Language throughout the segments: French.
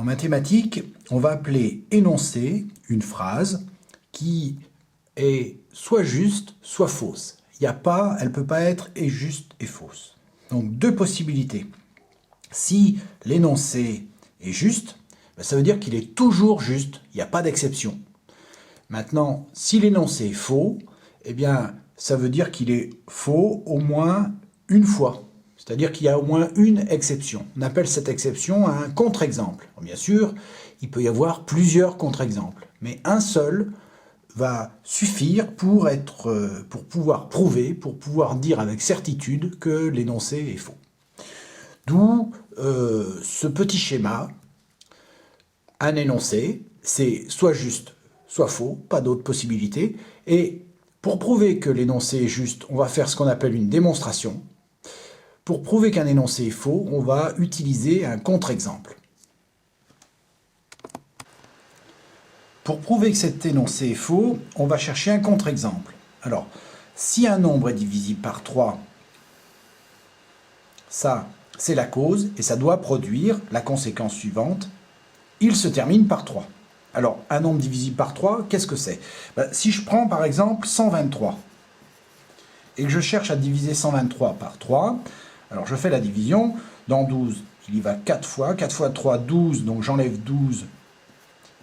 En mathématiques, on va appeler énoncé une phrase qui est soit juste, soit fausse. Elle ne peut pas être et juste et fausse. Donc deux possibilités. Si l'énoncé est juste, ça veut dire qu'il est toujours juste, il n'y a pas d'exception. Maintenant, si l'énoncé est faux, eh bien, ça veut dire qu'il est faux au moins une fois. C'est-à-dire qu'il y a au moins une exception. On appelle cette exception un contre-exemple. Bien sûr, il peut y avoir plusieurs contre-exemples, mais un seul va suffire pour pouvoir prouver, pour pouvoir dire avec certitude que l'énoncé est faux. D'où ce petit schéma. Un énoncé, c'est soit juste, soit faux, pas d'autre possibilité. Et pour prouver que l'énoncé est juste, on va faire ce qu'on appelle une démonstration. Pour prouver qu'un énoncé est faux, on va utiliser un contre-exemple. Pour prouver que cet énoncé est faux, on va chercher un contre-exemple. Alors, si un nombre est divisible par 3, ça, c'est la cause, et ça doit produire la conséquence suivante. Il se termine par 3. Alors, un nombre divisible par 3, qu'est-ce que c'est? Si je prends par exemple 123, et que je cherche à diviser 123 par 3, alors je fais la division, dans 12, il y va 4 fois, 4 fois 3, 12, donc j'enlève 12,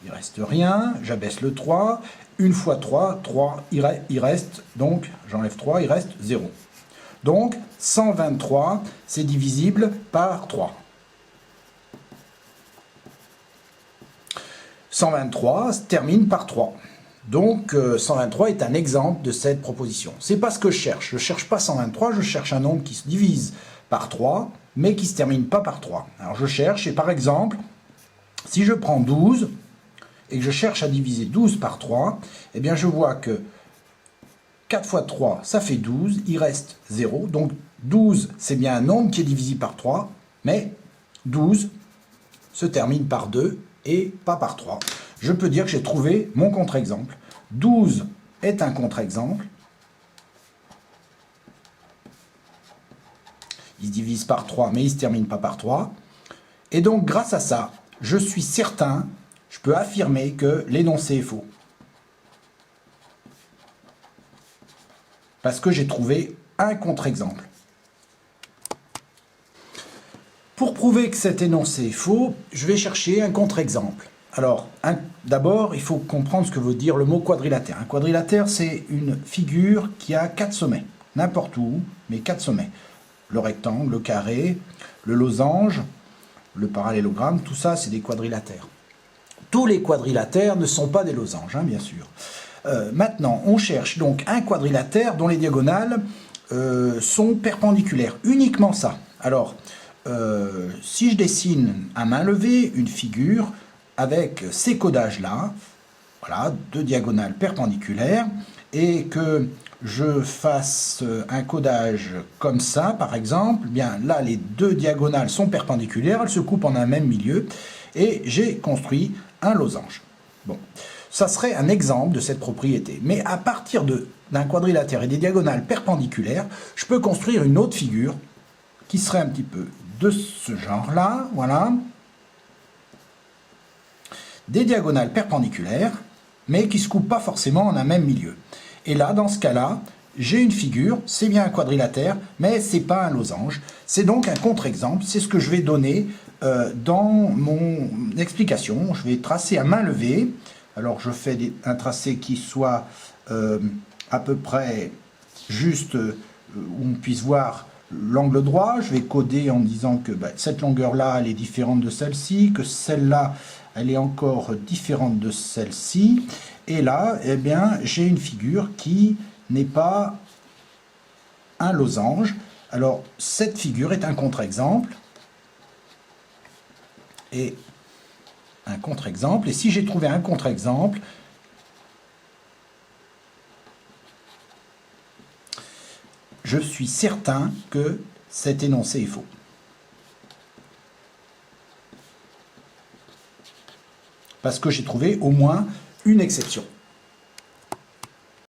il ne reste rien, j'abaisse le 3, 1 fois 3, 3, il reste, donc j'enlève 3, il reste 0. Donc 123, c'est divisible par 3. 123 se termine par 3. Donc 123 est un exemple de cette proposition. C'est pas ce que je cherche. Je ne cherche pas 123, je cherche un nombre qui se divise par 3, mais qui ne se termine pas par 3. Alors je cherche, et par exemple, si je prends 12, et que je cherche à diviser 12 par 3, eh bien je vois que 4 fois 3, ça fait 12, il reste 0. Donc 12, c'est bien un nombre qui est divisible par 3, mais 12 se termine par 2 et pas par 3. Je peux dire que j'ai trouvé mon contre-exemple. 12 est un contre-exemple. Il se divise par 3, mais il ne se termine pas par 3. Et donc, grâce à ça, je suis certain, je peux affirmer que l'énoncé est faux. Parce que j'ai trouvé un contre-exemple. Pour prouver que cet énoncé est faux, je vais chercher un contre-exemple. Alors, d'abord, il faut comprendre ce que veut dire le mot quadrilatère. Un quadrilatère, c'est une figure qui a 4 sommets. N'importe où, mais 4 sommets. Le rectangle, le carré, le losange, le parallélogramme, tout ça, c'est des quadrilatères. Tous les quadrilatères ne sont pas des losanges, hein, bien sûr. Maintenant, on cherche donc un quadrilatère dont les diagonales sont perpendiculaires. Uniquement ça. Alors, si je dessine à main levée une figure avec ces codages-là, voilà, deux diagonales perpendiculaires, et que je fasse un codage comme ça, par exemple, eh bien là, les deux diagonales sont perpendiculaires, elles se coupent en un même milieu, et j'ai construit un losange. Bon, ça serait un exemple de cette propriété. Mais à partir d'un quadrilatère et des diagonales perpendiculaires, je peux construire une autre figure qui serait un petit peu de ce genre-là, voilà. Des diagonales perpendiculaires, mais qui ne se coupent pas forcément en un même milieu. Et là, dans ce cas-là, j'ai une figure, c'est bien un quadrilatère, mais ce n'est pas un losange. C'est donc un contre-exemple, c'est ce que je vais donner dans mon explication. Je vais tracer à main levée. Alors, je fais un tracé qui soit à peu près juste, où on puisse voir l'angle droit. Je vais coder en disant que cette longueur-là, elle est différente de celle-ci, que celle-là, elle est encore différente de celle-ci. Et là, eh bien, j'ai une figure qui n'est pas un losange. Alors, cette figure est un contre-exemple. Et un contre-exemple. Et si j'ai trouvé un contre-exemple, je suis certain que cet énoncé est faux. Parce que j'ai trouvé au moins une exception.